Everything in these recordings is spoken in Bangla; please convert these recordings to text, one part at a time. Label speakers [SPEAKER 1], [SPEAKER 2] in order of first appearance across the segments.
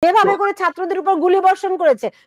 [SPEAKER 1] যেভাবে করে ছাত্রদের উপর গুলি বর্ষণ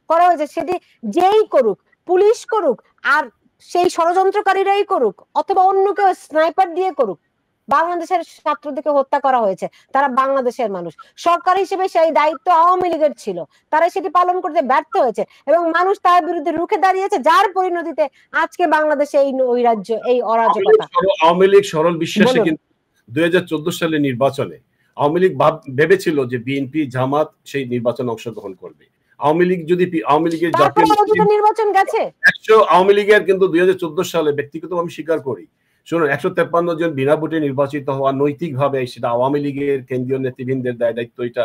[SPEAKER 1] করা হয়েছে, সেটি যেই করুক, পুলিশ করুক আর সেই ষড়যন্ত্রকারীরাই করুক অথবা অন্য কেউ স্নাইপার দিয়ে করুক, বাংলাদেশের ছাত্রদেরকে হত্যা করা হয়েছে। তারা বাংলাদেশের মানুষ, সরকার হিসেবে সেই দায়িত্ব আওয়ামী লীগের ছিল, তারা সেটি পালন করতে ব্যর্থ হয়েছে এবং মানুষ তার বিরুদ্ধে রুখে দাঁড়িয়েছে, যার পরিণতিতে আজকে বাংলাদেশে এই নৈরাজ্য, এই অরাজকতা।
[SPEAKER 2] আওয়ামী লীগ সরল বিশ্বাসে কিন্তু 2014 সালের নির্বাচনে আওয়ামী লীগ ভেবেছিল যে বিএনপি জামাত সেই নির্বাচনে অংশগ্রহণ করবে। আওয়ামী লীগ যদি আওয়ামী লীগের জাতীয়
[SPEAKER 1] নির্বাচন গেছে
[SPEAKER 2] 100 আওয়ামী লীগের কিন্তু 2014 সালে ব্যক্তিগত আমি স্বীকার করি, শুনুন 153 জন বিনা ভোটে নির্বাচিত হওয়া নৈতিকভাবে সেটা আওয়ামী লীগের কেন্দ্রীয় নেতৃবৃন্দের দায় দায়িত্ব, এটা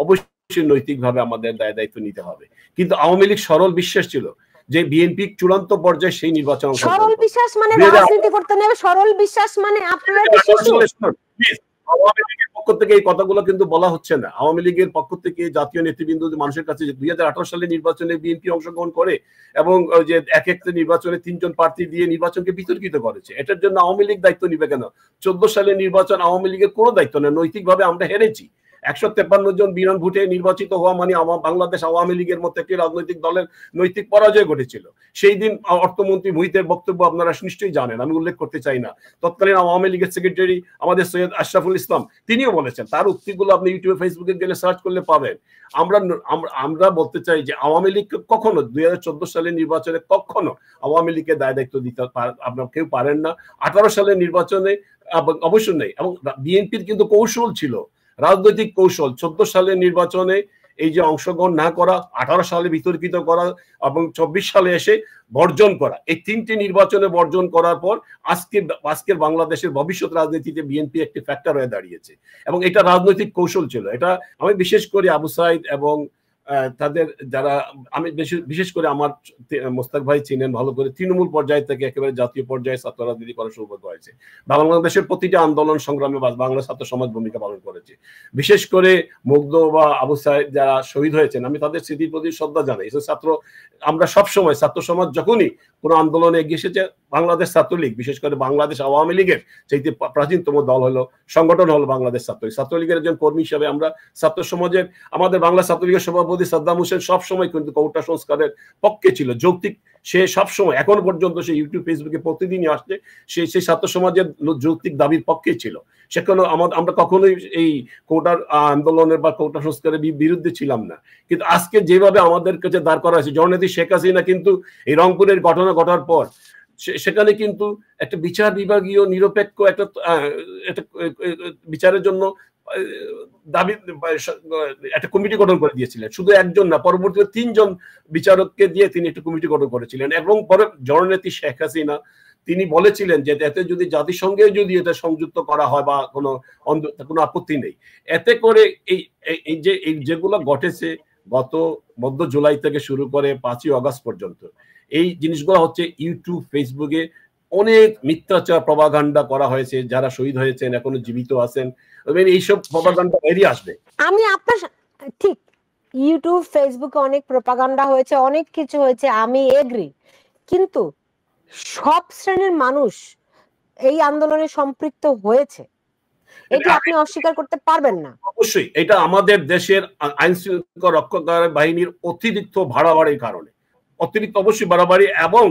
[SPEAKER 2] অবশ্যই নৈতিকভাবে আমাদের দায় দায়িত্ব নিতে হবে। কিন্তু আওয়ামী লীগ সরল বিশ্বাস ছিল যে বিএনপি চূড়ান্ত পর্যায়ে সেই নির্বাচন,
[SPEAKER 1] সরল বিশ্বাস মানে রাজনীতি করতে নেবে, সরল বিশ্বাস মানে আপনারা কি শিশু?
[SPEAKER 2] আওয়ামী লীগের পক্ষ থেকে এই কথাগুলো কিন্তু বলা হচ্ছে না। আওয়ামী লীগের পক্ষ থেকে জাতীয় নেতৃবৃন্দ মানুষের কাছে 2018 সালে নির্বাচনে বিএনপি অংশগ্রহণ করে এবং যে এক একটা নির্বাচনে 3 জন প্রার্থী দিয়ে নির্বাচনকে বিতর্কিত করেছে, এটার জন্য আওয়ামী লীগ দায়িত্ব নিবে কেন? 14 সালের নির্বাচন আওয়ামী লীগের কোনো দায়িত্ব নেই, নৈতিকভাবে আমরা হেরেছি। 153 জন বিনা ভোটে নির্বাচিত হওয়া মানে বাংলাদেশ আওয়ামী লীগের মতো একটি রাজনৈতিক দলের নৈতিক পরাজয় ঘটেছিল। সেই দিন অর্থমন্ত্রী মুহিতের বক্তব্য আপনারা নিশ্চয়ই জানেন, আমি উল্লেখ করতে চাই না। তৎকালীন আওয়ামী লীগের সেক্রেটারি আমাদের সৈয়দ আশরাফুল ইসলাম, তিনিও বলেছেন, তার উক্তিগুলো আপনি ইউটিউবে ফেসবুকে গেলে সার্চ করলে পাবেন। আমরা বলতে চাই যে আওয়ামী লীগ কখনো 2014 সালের নির্বাচনে কখনো আওয়ামী লীগকে দায় দায়িত্ব দিতে আপনার কেউ পারেন না। 18 সালের নির্বাচনে অবশ্য নেই, এবং বিএনপির কিন্তু কৌশল ছিল, রাজনৈতিক কৌশল 14 সালের নির্বাচনে এই যে অংশগ্রহণ না করা, 18 সালে বিতর্কিত করা এবং 24 সালে এসে বর্জন করা, এই 3টি নির্বাচনে বর্জন করার পর আজকের বাংলাদেশের ভবিষ্যৎ রাজনীতিতে বিএনপি একটি ফ্যাক্টর হয়ে দাঁড়িয়েছে এবং এটা রাজনৈতিক কৌশল ছিল। এটা আমি বিশেষ করে আবু সাইদ এবং তাদের যারা, আমি বিশেষ করে আমার মোস্তাক ভাই চিনেন ভালো করে, তৃণমূল পর্যায় থেকে একেবারে জাতীয় পর্যায়ে ছাত্র রাজনীতি করার সৌভাগ্য হয়েছে। বাংলাদেশের প্রতিটা আন্দোলন সংগ্রামে বাংলা ছাত্র সমাজ ভূমিকা পালন করেছে। বিশেষ করে মুগ্ধ বা আবু সাইদ যারা শহীদ হয়েছেন, আমি তাদের স্মৃতির প্রতি শ্রদ্ধা জানাই। ছাত্র আমরা সবসময় ছাত্র সমাজ যখনই কোনো আন্দোলনে এগিয়ে এসেছে, বাংলাদেশ ছাত্রলীগ, বিশেষ করে বাংলাদেশ আওয়ামী লীগের চাইতে প্রাচীনতম দল হলো, সংগঠন হলো বাংলাদেশ ছাত্রলীগ। ছাত্রলীগের একজন কর্মী হিসাবে আমরা ছাত্র সমাজের, আমাদের বাংলা ছাত্রলীগের সভাপতি সাদ্দাম হোসেন সবসময় কিন্তু কোটা সংস্কারের পক্ষে ছিল, যৌক্তিক। সে সবসময় এখন পর্যন্ত সে ইউটিউব ফেসবুকে প্রতিদিনই আসছে, সেই ছাত্র সমাজের যৌক্তিক দাবির পক্ষে ছিল। সেখানে আমরা কখনোই এই কোটার আন্দোলনের বা কোটা সংস্কারের বিরুদ্ধে ছিলাম না। কিন্তু আজকে যেভাবে আমাদের কাছে দাঁড় করা হয়েছে, জননেত্রী শেখ হাসিনা কিন্তু এই রংপুরের ঘটনা ঘটার পর সেখানে কিন্তু একটা বিচার বিভাগীয় নিরপেক্ষ একটা বিচারের জন্য দাবি একটা কমিটি গঠন করে দিয়েছিলেন, শুধু একজন না, পরবর্তীতে 3 জন বিচারককে দিয়ে তিনি একটা কমিটি গঠন করেছিলেন। এবং পরে জননেত্রী শেখ হাসিনা তিনি বলেছিলেন যে এতে যদি জাতিসংঘে যদি এটা সংযুক্ত করা হয় বা কোনো আপত্তি নেই, এতে করে এই যেগুলো ঘটেছে গত মধ্য জুলাই থেকে শুরু করে 5ই আগস্ট পর্যন্ত, এই জিনিসগুলো হচ্ছে ইউটিউব ফেসবুকে অনেক মিথ্যাচার প্রপাগান্ডা করা হয়েছে। যারা শহীদ হয়েছেন এখনো জীবিত আছেন, এইসব প্রপাগান্ডা বেরিয়ে আসবে।
[SPEAKER 1] আমি আপনার ঠিক, ইউটিউব ফেসবুকে অনেক প্রপাগান্ডা হয়েছে, অনেক কিছু হয়েছে, আমি এগ্রি। কিন্তু সব শ্রেণীর মানুষ এই আন্দোলনে সম্পৃক্ত হয়েছে, এটা আপনি অস্বীকার করতে পারবেন না।
[SPEAKER 2] অবশ্যই এটা আমাদের দেশের আইন শৃঙ্খলা রক্ষাকারী বাহিনীর অতিরিক্ত বাড়াবাড়ির কারণে, অতিরিক্ত অবশ্যই বাড়াবাড়ি, এবং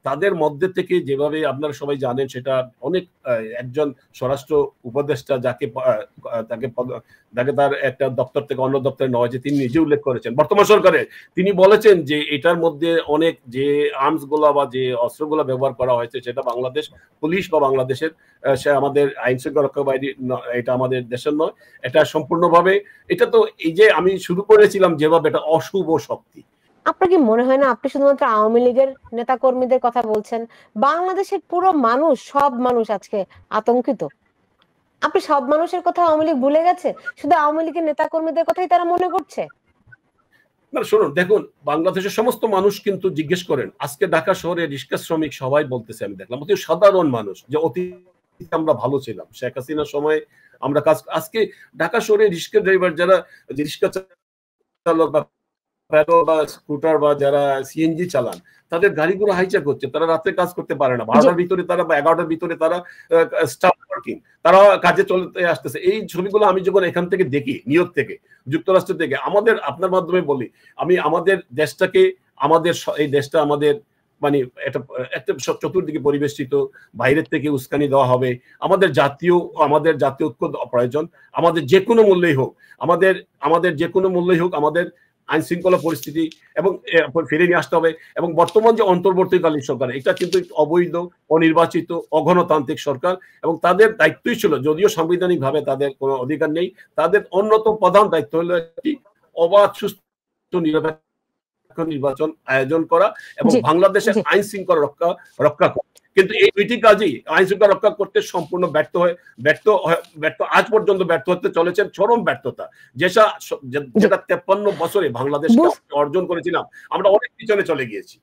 [SPEAKER 2] তাদের মধ্যে থেকে যেভাবে আপনারা সবাই জানেন, সেটা অনেক একজন স্বরাষ্ট্র উপদেষ্টা যাকে তার একটা দপ্তর থেকে অন্য দপ্তরে নেওয়া হয়েছে, তিনি নিজে উল্লেখ করেছেন বর্তমান সরকারের, তিনি বলেছেন যে এটার মধ্যে অনেক যে আর্মস গুলা বা যে অস্ত্রগুলা ব্যবহার করা হয়েছে সেটা বাংলাদেশ পুলিশ বা বাংলাদেশের সে আমাদের আইন শৃঙ্খলা রক্ষা বাহিনী, এটা আমাদের দেশের নয়, এটা সম্পূর্ণভাবে, এটা তো এই যে আমি শুরু করেছিলাম যেভাবে, এটা অশুভ শক্তি।
[SPEAKER 1] আপনার কি মনে হয় না আপনি শুধুমাত্র আওয়ামী লীগের নেতা কর্মীদের কথা বলছেন? বাংলাদেশের পুরো মানুষ, সব মানুষ আজকে আতঙ্কিত। আপনি সব মানুষের কথা আওয়ামী লীগ ভুলে গেছে, শুধু আওয়ামী লীগের নেতা কর্মীদের কথাই তারা মনে করছে?
[SPEAKER 2] না শুনুন, দেখুন বাংলাদেশের সমস্ত মানুষ কিন্তু জিজ্ঞেস করেন, আজকে ঢাকা শহরে রিক্সা শ্রমিক সবাই বলতেছে, আমি দেখলাম অতি সাধারণ মানুষ, যে অতীতে আমরা ভালো ছিলাম, শেখ হাসিনার সময় আমরা কাজ, আজকে ঢাকা শহরে রিক্সা ড্রাইভার যারা রিক্সা চালক বা প্যাডল বা স্কুটার বা যারা সিএনজি চালান, তাদের গাড়িগুলো হাইজ্যাক হচ্ছে, তারা রাতে কাজ করতে পারে না, 12টার ভিতরে তারা বা 11টার ভিতরে তারা স্টাফ ওয়ার্কিং, তারা কাজে চলতে আসতেছে। এই ছবিগুলো আমি যখন এখান থেকে দেখি, নিউ ইয়র্ক থেকে, যুক্তরাষ্ট্র থেকে, আমাদের আপনার মাধ্যমে বলি, আমি আমাদের দেশটাকে, এই দেশটা আমাদের মানে একটা একটা চতুর্দিকে পরিবেষ্টিত, বাইরের থেকে উস্কানি দেওয়া হবে, আমাদের জাতীয় ঐক্য প্রয়োজন, আমাদের যে কোনো মূল্যেই হোক, আমাদের যে কোনো মূল্যেই হোক আমাদের আইন শৃঙ্খলা পরিস্থিতি এবং ফিরে নিয়ে আসতে হবে। এবং বর্তমান যে অন্তর্বর্তীকালীন সরকার, এটা কিন্তু অবৈধ, অনির্বাচিত, অগণতান্ত্রিক সরকার, এবং তাদের দায়িত্বই ছিল, যদিও সাংবিধানিক ভাবে তাদের কোনো অধিকার নেই, তাদের অন্যতম প্রধান দায়িত্ব হলো একটি অবাধ, সুস্থ, নিরপেক্ষ নির্বাচন আয়োজন করা এবং বাংলাদেশের আইন শৃঙ্খলা রক্ষা করা। কিন্তু এই দুইটি কাজই আইন শৃঙ্খলা রক্ষা করতে সম্পূর্ণ ব্যর্থ আজ পর্যন্ত ব্যর্থ হতে চলেছেন, চরম ব্যর্থতা। যেটা 53 বছরে বাংলাদেশ অর্জন করেছিলাম, আমরা অনেক পিছনে চলে গিয়েছি।